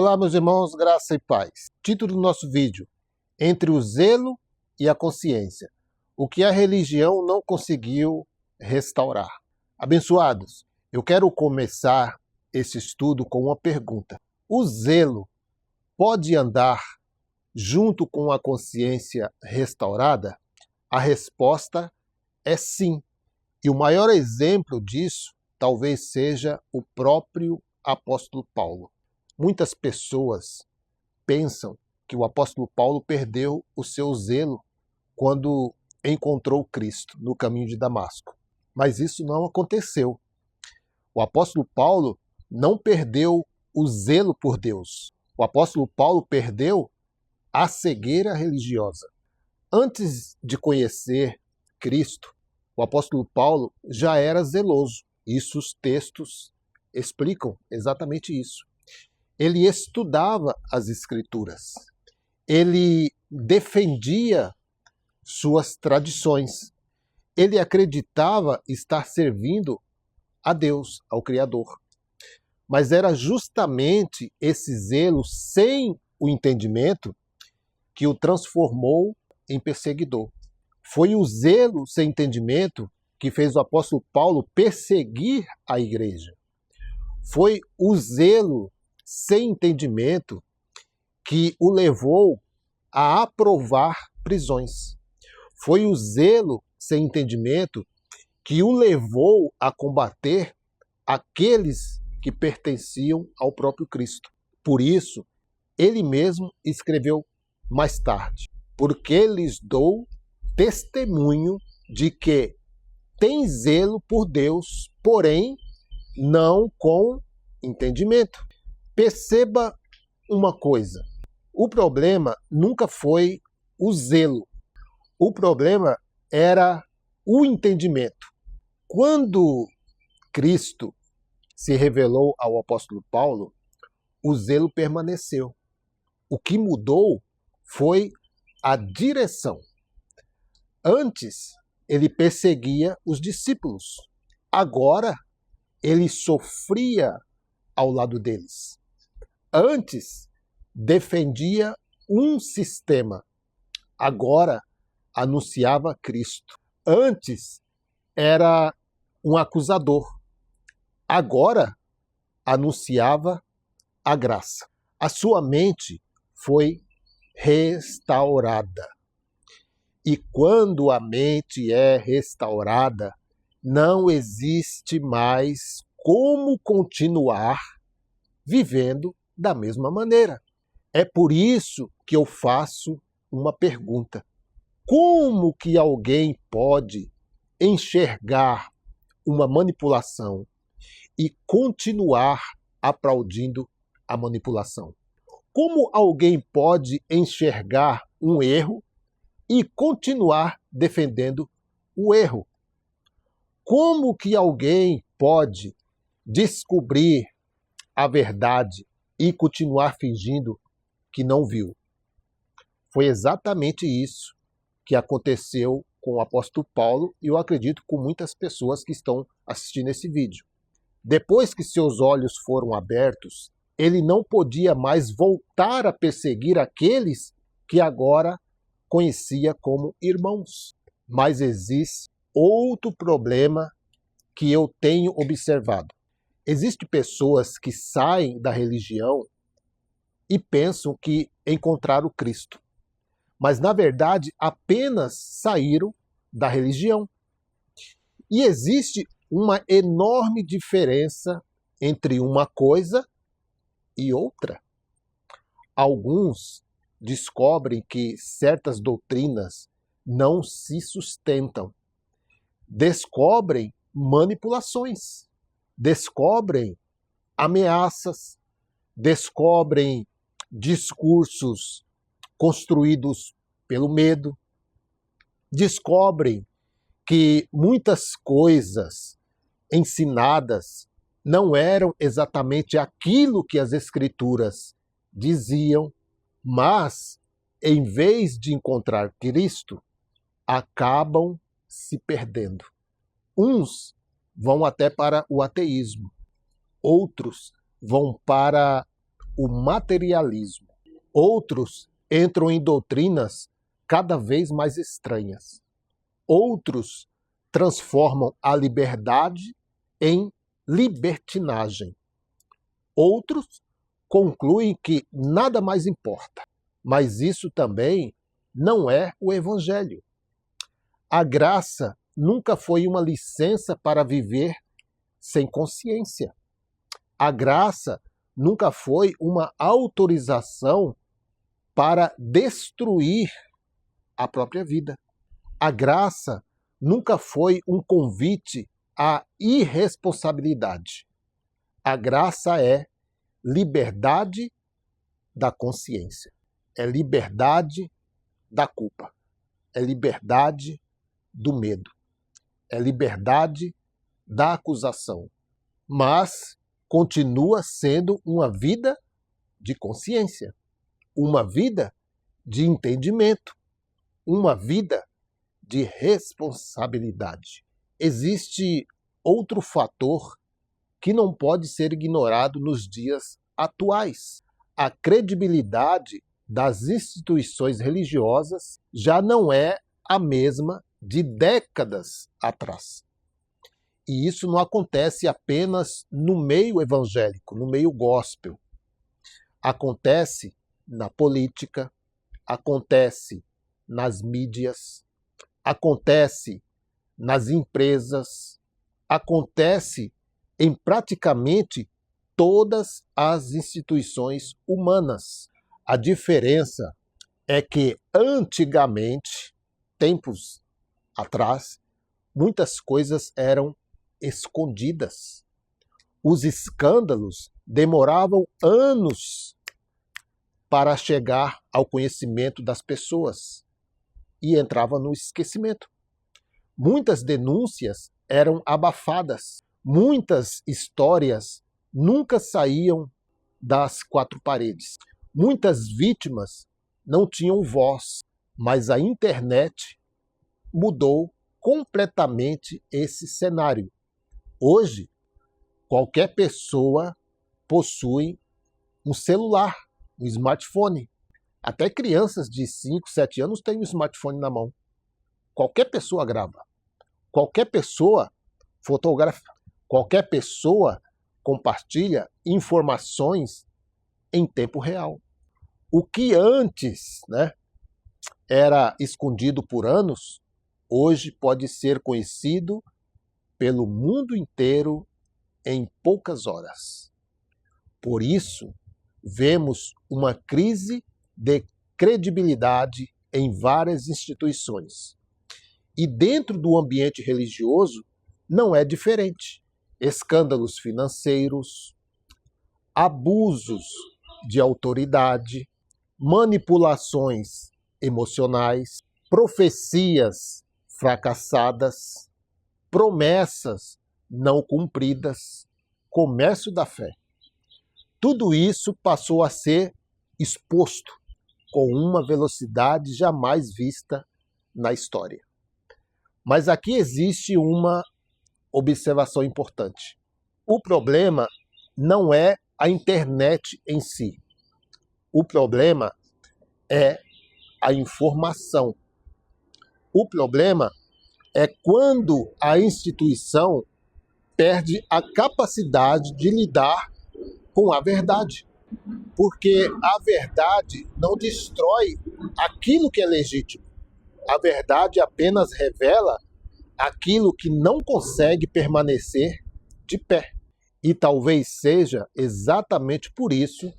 Olá, meus irmãos, graça e paz. Título do nosso vídeo: Entre o zelo e a consciência, o que a religião não conseguiu restaurar. Abençoados, eu quero começar esse estudo com uma pergunta. O zelo pode andar junto com a consciência restaurada? A resposta é sim. E o maior exemplo disso talvez seja o próprio apóstolo Paulo. Muitas pessoas pensam que o apóstolo Paulo perdeu o seu zelo quando encontrou Cristo no caminho de Damasco. Mas isso não aconteceu. O apóstolo Paulo não perdeu o zelo por Deus. O apóstolo Paulo perdeu a cegueira religiosa. Antes de conhecer Cristo, o apóstolo Paulo já era zeloso. Isso os textos explicam exatamente isso. Ele estudava as Escrituras. Ele defendia suas tradições. Ele acreditava estar servindo a Deus, ao Criador. Mas era justamente esse zelo sem o entendimento que o transformou em perseguidor. Foi o zelo sem entendimento que fez o apóstolo Paulo perseguir a igreja. Foi o zelo sem entendimento que o levou a aprovar prisões. Foi o zelo sem entendimento que o levou a combater aqueles que pertenciam ao próprio Cristo. Por isso, ele mesmo escreveu mais tarde: porque lhes dou testemunho de que tem zelo por Deus, porém não com entendimento. Perceba uma coisa: o problema nunca foi o zelo, o problema era o entendimento. Quando Cristo se revelou ao apóstolo Paulo, o zelo permaneceu. O que mudou foi a direção. Antes, ele perseguia os discípulos. Agora, ele sofria ao lado deles. Antes, defendia um sistema. Agora, anunciava Cristo. Antes, era um acusador. Agora, anunciava a graça. A sua mente foi restaurada. E quando a mente é restaurada, não existe mais como continuar vivendo da mesma maneira. É por isso que eu faço uma pergunta: como que alguém pode enxergar uma manipulação e continuar aplaudindo a manipulação? Como alguém pode enxergar um erro e continuar defendendo o erro? Como que alguém pode descobrir a verdade e continuar fingindo que não viu? Foi exatamente isso que aconteceu com o apóstolo Paulo e eu acredito com muitas pessoas que estão assistindo esse vídeo. Depois que seus olhos foram abertos, ele não podia mais voltar a perseguir aqueles que agora conhecia como irmãos. Mas existe outro problema que eu tenho observado. Existem pessoas que saem da religião e pensam que encontraram Cristo. Mas, na verdade, apenas saíram da religião. E existe uma enorme diferença entre uma coisa e outra. Alguns descobrem que certas doutrinas não se sustentam. Descobrem manipulações, descobrem ameaças, descobrem discursos construídos pelo medo, descobrem que muitas coisas ensinadas não eram exatamente aquilo que as Escrituras diziam, mas, em vez de encontrar Cristo, acabam se perdendo. Uns vão até para o ateísmo, outros vão para o materialismo. Outros entram em doutrinas cada vez mais estranhas. Outros transformam a liberdade em libertinagem. Outros concluem que nada mais importa. Mas isso também não é o Evangelho. A graça nunca foi uma licença para viver sem consciência. A graça nunca foi uma autorização para destruir a própria vida. A graça nunca foi um convite à irresponsabilidade. A graça é liberdade da consciência, é liberdade da culpa, é liberdade do medo, é liberdade da acusação, mas continua sendo uma vida de consciência, uma vida de entendimento, uma vida de responsabilidade. Existe outro fator que não pode ser ignorado nos dias atuais. A credibilidade das instituições religiosas já não é a mesma de décadas atrás. E isso não acontece apenas no meio evangélico, no meio gospel. Acontece na política, acontece nas mídias, acontece nas empresas, acontece em praticamente todas as instituições humanas. A diferença é que antigamente, tempos atrás, muitas coisas eram escondidas. Os escândalos demoravam anos para chegar ao conhecimento das pessoas e entrava no esquecimento. Muitas denúncias eram abafadas. Muitas histórias nunca saíam das quatro paredes. Muitas vítimas não tinham voz, mas a internet mudou completamente esse cenário. Hoje, qualquer pessoa possui um celular, um smartphone. Até crianças de 5, 7 anos têm um smartphone na mão. Qualquer pessoa grava. Qualquer pessoa fotografa. Qualquer pessoa compartilha informações em tempo real. O que antes, era escondido por anos, hoje pode ser conhecido pelo mundo inteiro em poucas horas. Por isso, vemos uma crise de credibilidade em várias instituições. E dentro do ambiente religioso não é diferente. Escândalos financeiros, abusos de autoridade, manipulações emocionais, profecias fracassadas, promessas não cumpridas, comércio da fé. Tudo isso passou a ser exposto com uma velocidade jamais vista na história. Mas aqui existe uma observação importante. O problema não é a internet em si. O problema é a informação. O problema é quando a instituição perde a capacidade de lidar com a verdade. Porque a verdade não destrói aquilo que é legítimo. A verdade apenas revela aquilo que não consegue permanecer de pé. E talvez seja exatamente por isso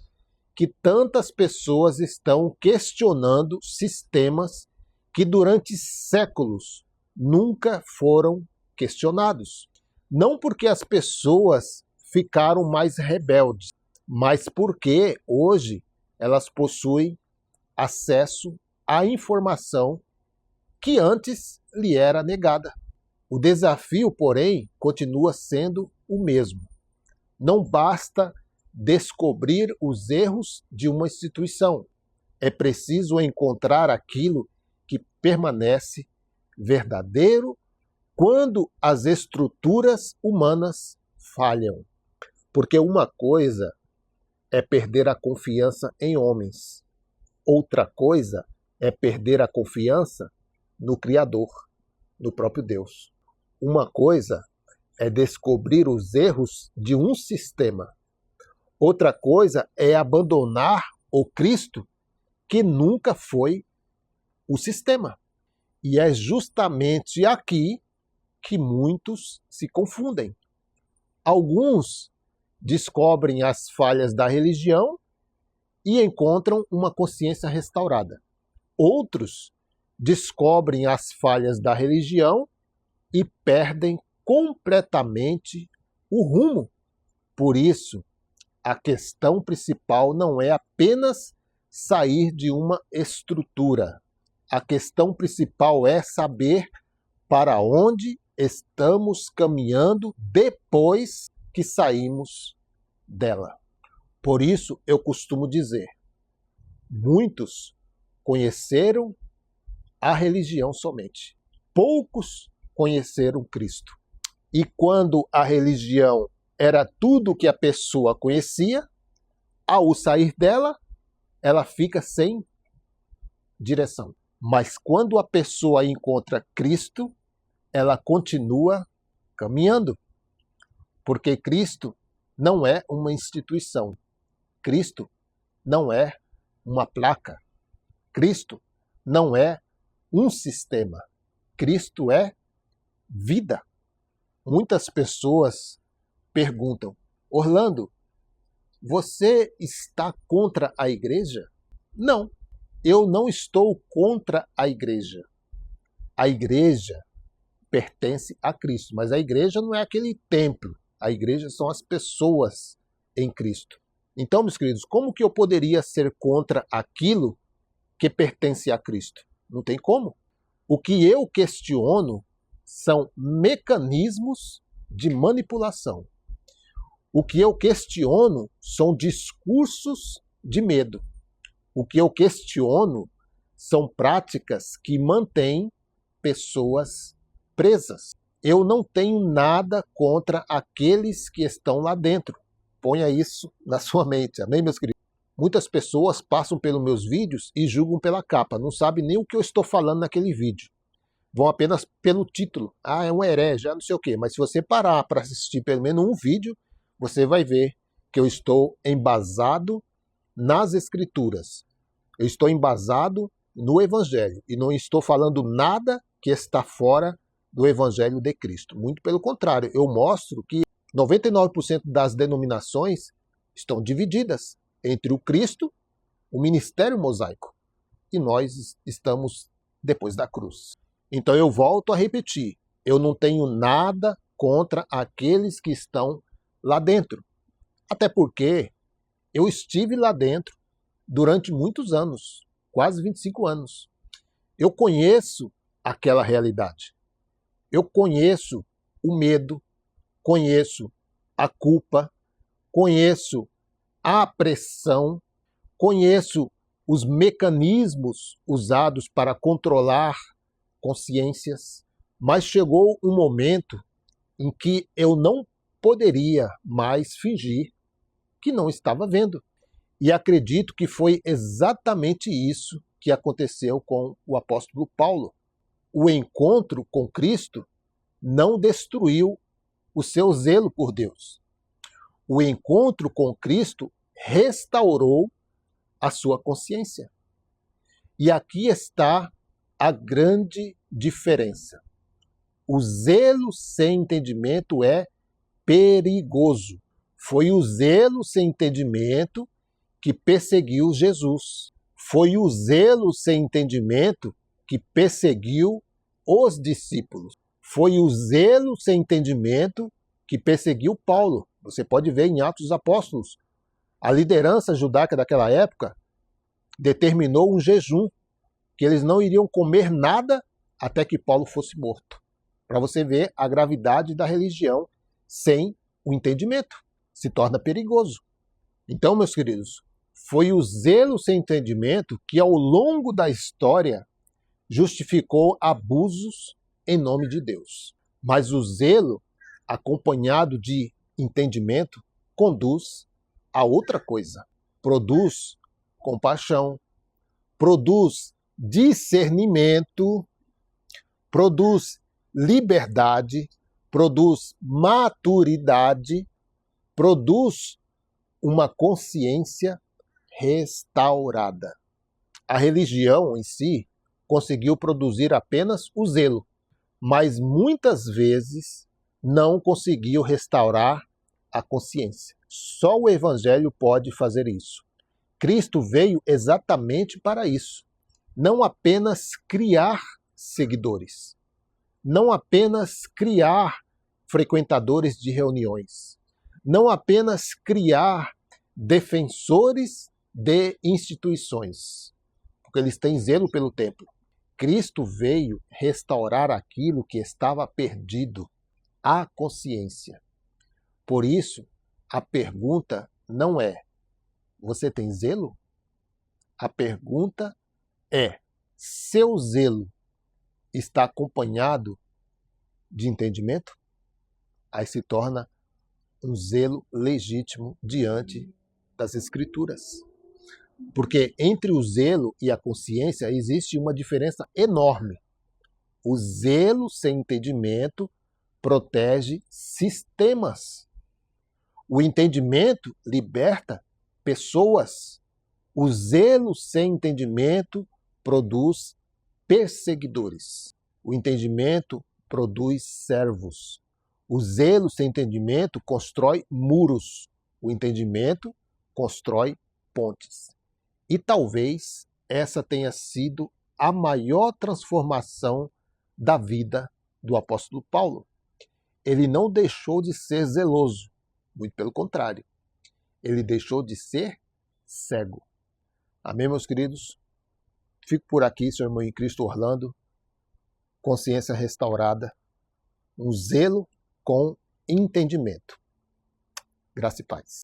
que tantas pessoas estão questionando sistemas que durante séculos nunca foram questionados. Não porque as pessoas ficaram mais rebeldes, mas porque hoje elas possuem acesso à informação que antes lhe era negada. O desafio, porém, continua sendo o mesmo. Não basta descobrir os erros de uma instituição. É preciso encontrar aquilo que permanece verdadeiro quando as estruturas humanas falham. Porque uma coisa é perder a confiança em homens. Outra coisa é perder a confiança no Criador, no próprio Deus. Uma coisa é descobrir os erros de um sistema. Outra coisa é abandonar o Cristo, que nunca foi o sistema. E é justamente aqui que muitos se confundem. Alguns descobrem as falhas da religião e encontram uma consciência restaurada. Outros descobrem as falhas da religião e perdem completamente o rumo. Por isso, a questão principal não é apenas sair de uma estrutura. A questão principal é saber para onde estamos caminhando depois que saímos dela. Por isso, eu costumo dizer, muitos conheceram a religião somente. Poucos conheceram Cristo. E quando a religião era tudo que a pessoa conhecia, ao sair dela, ela fica sem direção. Mas quando a pessoa encontra Cristo, ela continua caminhando. Porque Cristo não é uma instituição. Cristo não é uma placa. Cristo não é um sistema. Cristo é vida. Muitas pessoas perguntam, Orlando, você está contra a igreja? Não, eu não estou contra a igreja. A igreja pertence a Cristo, mas a igreja não é aquele templo. A igreja são as pessoas em Cristo. Então, meus queridos, como que eu poderia ser contra aquilo que pertence a Cristo? Não tem como. O que eu questiono são mecanismos de manipulação. O que eu questiono são discursos de medo. O que eu questiono são práticas que mantêm pessoas presas. Eu não tenho nada contra aqueles que estão lá dentro. Ponha isso na sua mente, amém, meus queridos? Muitas pessoas passam pelos meus vídeos e julgam pela capa, não sabem nem o que eu estou falando naquele vídeo. Vão apenas pelo título. Ah, é um herege, não sei o quê. Mas se você parar para assistir pelo menos um vídeo, você vai ver que eu estou embasado nas Escrituras. Eu estou embasado no Evangelho. E não estou falando nada que está fora do Evangelho de Cristo. Muito pelo contrário, eu mostro que 99% das denominações estão divididas entre o Cristo, o ministério mosaico, e nós estamos depois da cruz. Então eu volto a repetir, eu não tenho nada contra aqueles que estão lá dentro. Até porque eu estive lá dentro durante muitos anos, quase 25 anos. Eu conheço aquela realidade. Eu conheço o medo, conheço a culpa, conheço a pressão, conheço os mecanismos usados para controlar consciências, mas chegou um momento em que eu não poderia mais fingir que não estava vendo. E acredito que foi exatamente isso que aconteceu com o apóstolo Paulo. O encontro com Cristo não destruiu o seu zelo por Deus. O encontro com Cristo restaurou a sua consciência. E aqui está a grande diferença. O zelo sem entendimento é perigoso. Foi o zelo sem entendimento que perseguiu Jesus. Foi o zelo sem entendimento que perseguiu os discípulos. Foi o zelo sem entendimento que perseguiu Paulo. Você pode ver em Atos dos Apóstolos. A liderança judaica daquela época determinou um jejum, que eles não iriam comer nada até que Paulo fosse morto. Para você ver a gravidade da religião sem o entendimento. Se torna perigoso. Então, meus queridos, foi o zelo sem entendimento que ao longo da história justificou abusos em nome de Deus. Mas o zelo, acompanhado de entendimento, conduz a outra coisa. Produz compaixão, produz discernimento, produz liberdade, produz maturidade, produz uma consciência restaurada. A religião em si conseguiu produzir apenas o zelo, mas muitas vezes não conseguiu restaurar a consciência. Só o Evangelho pode fazer isso. Cristo veio exatamente para isso. Não apenas criar seguidores, não apenas criar frequentadores de reuniões, não apenas criar defensores de instituições, porque eles têm zelo pelo templo. Cristo veio restaurar aquilo que estava perdido, a consciência. Por isso, a pergunta não é: você tem zelo? A pergunta é: seu zelo está acompanhado de entendimento? Aí se torna um zelo legítimo diante das Escrituras. Porque entre o zelo e a consciência existe uma diferença enorme. O zelo sem entendimento protege sistemas. O entendimento liberta pessoas. O zelo sem entendimento produz perseguidores. O entendimento produz servos. O zelo sem entendimento constrói muros. O entendimento constrói pontes. E talvez essa tenha sido a maior transformação da vida do apóstolo Paulo. Ele não deixou de ser zeloso, muito pelo contrário. Ele deixou de ser cego. Amém, meus queridos? Fico por aqui, seu irmão em Cristo Orlando. Consciência restaurada. Um zelo com entendimento. Graça e paz.